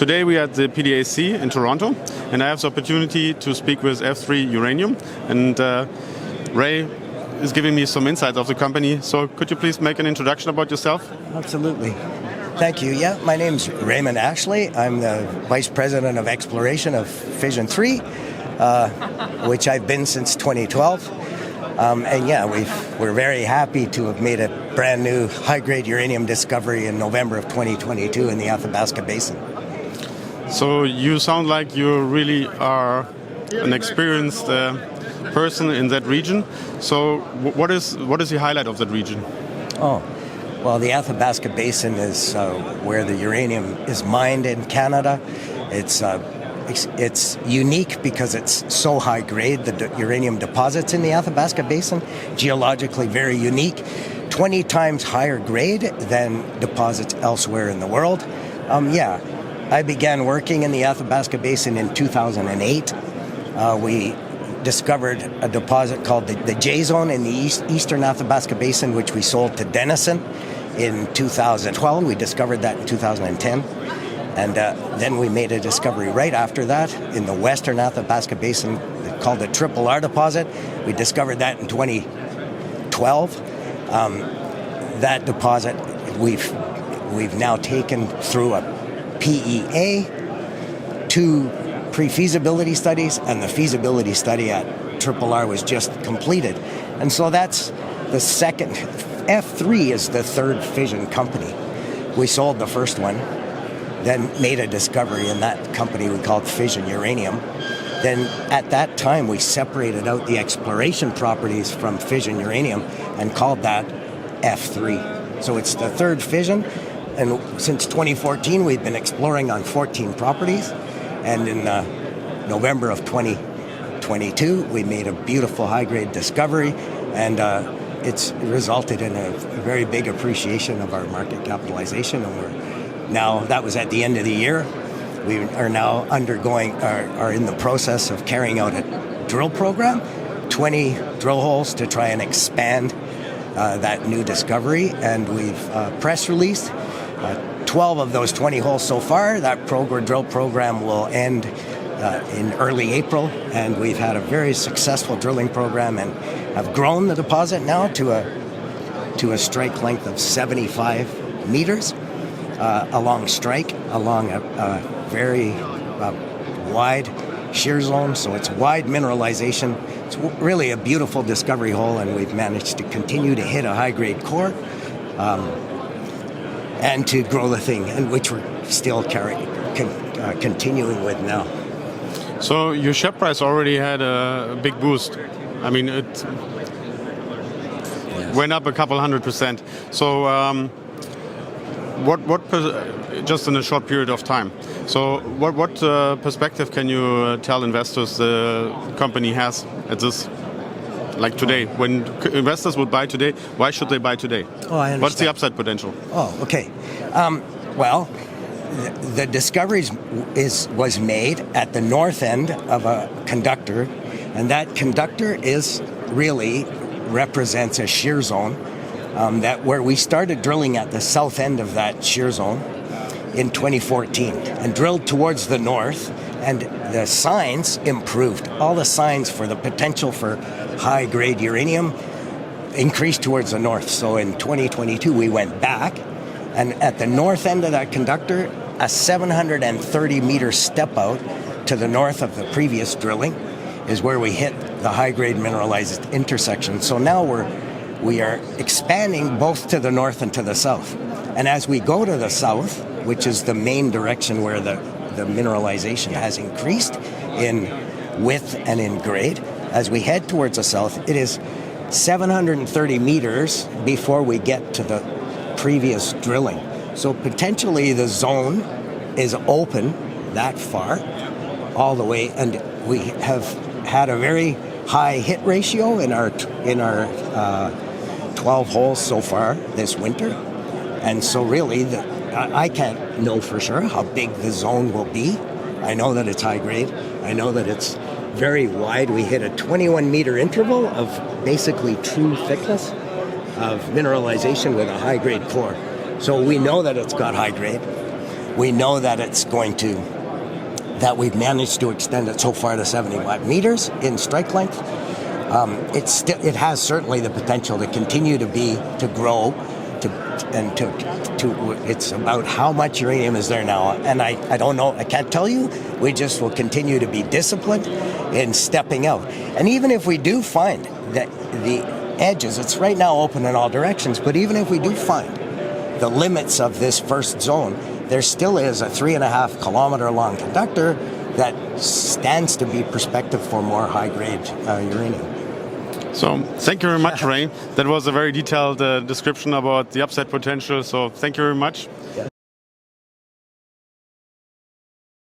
Today we are at the PDAC in Toronto, and I have the opportunity to speak with F3 Uranium, and Ray is giving me some insights of the company. So could you please make an introduction about yourself? Absolutely. Thank you. Yeah, my name's Raymond Ashley. I'm the Vice President of Exploration of Fission 3, which I've been since 2012. And yeah, we're very happy to have made a brand new high-grade uranium discovery in November of 2022 in the Athabasca Basin. So you sound like you really are an experienced person in that region. So what is the highlight of that region? Oh, well, the Athabasca Basin is where the uranium is mined in Canada. It's unique because it's so high grade, the uranium deposits in the Athabasca Basin, geologically very unique, 20 times higher grade than deposits elsewhere in the world. I began working in the Athabasca Basin in 2008. We discovered a deposit called the J Zone in the eastern Athabasca Basin, which we sold to Denison in 2012. We discovered that in 2010. And then we made a discovery right after that in the western Athabasca Basin called the Triple R deposit. We discovered that in 2012. That deposit we've now taken through a PEA, 2 pre-feasibility studies, and the feasibility study at Triple R was just completed. And so that's the second. F3 is the third fission company. We sold the first one, then made a discovery in that company we called Fission Uranium. Then at that time we separated out the exploration properties from Fission Uranium and called that F3. So it's the third fission, and since 2014 we've been exploring on 14 properties, and in November of 2022 we made a beautiful high-grade discovery, and it's resulted in a very big appreciation of our market capitalization, and now, that was at the end of the year. We are now are in the process of carrying out a drill program, 20 drill holes to try and expand that new discovery. And we've press released 12 of those 20 holes so far. That drill program will end in early April. And we've had a very successful drilling program and have grown the deposit now to a strike length of 75 meters. Along strike, along a very wide shear zone, so it's wide mineralization. It's really a beautiful discovery hole, and we've managed to continue to hit a high-grade core and to grow the thing, and which we're still continuing with now. So your share price already had a big boost. I mean, it went up a couple 100%. So. What just in a short period of time. So what perspective can you tell investors the company has at this, like today? When investors would buy today, why should they buy today? Oh, I understand. What's the upside potential? Oh, okay. Well, the discovery was made at the north end of a conductor, and that conductor represents a shear zone. That where we started drilling at the south end of that shear zone in 2014 and drilled towards the north, and the signs improved. All the signs for the potential for high-grade uranium increased towards the north. So in 2022 we went back, and at the north end of that conductor, a 730-meter step out to the north of the previous drilling is where we hit the high-grade mineralized intersection. So now we are expanding both to the north and to the south. And as we go to the south, which is the main direction where the mineralization has increased in width and in grade, as we head towards the south, it is 730 meters before we get to the previous drilling. So potentially the zone is open that far all the way, and we have had a very high hit ratio in our 12 holes so far this winter. And so really, I can't know for sure how big the zone will be. I know that it's high grade. I know that it's very wide. We hit a 21-meter interval of basically true thickness of mineralization with a high-grade core. So we know that it's got high grade. We know that that we've managed to extend it so far to 75 meters in strike length. It has certainly the potential to continue to grow, it's about how much uranium is there now. And I don't know, I can't tell you. We just will continue to be disciplined in stepping out. And even if we do find that the edges, it's right now open in all directions, but even if we do find the limits of this first zone, there still is a 3.5 kilometer long conductor that stands to be prospective for more high-grade uranium. So thank you very much, Ray. That was a very detailed description about the upside potential. So thank you very much. Yeah.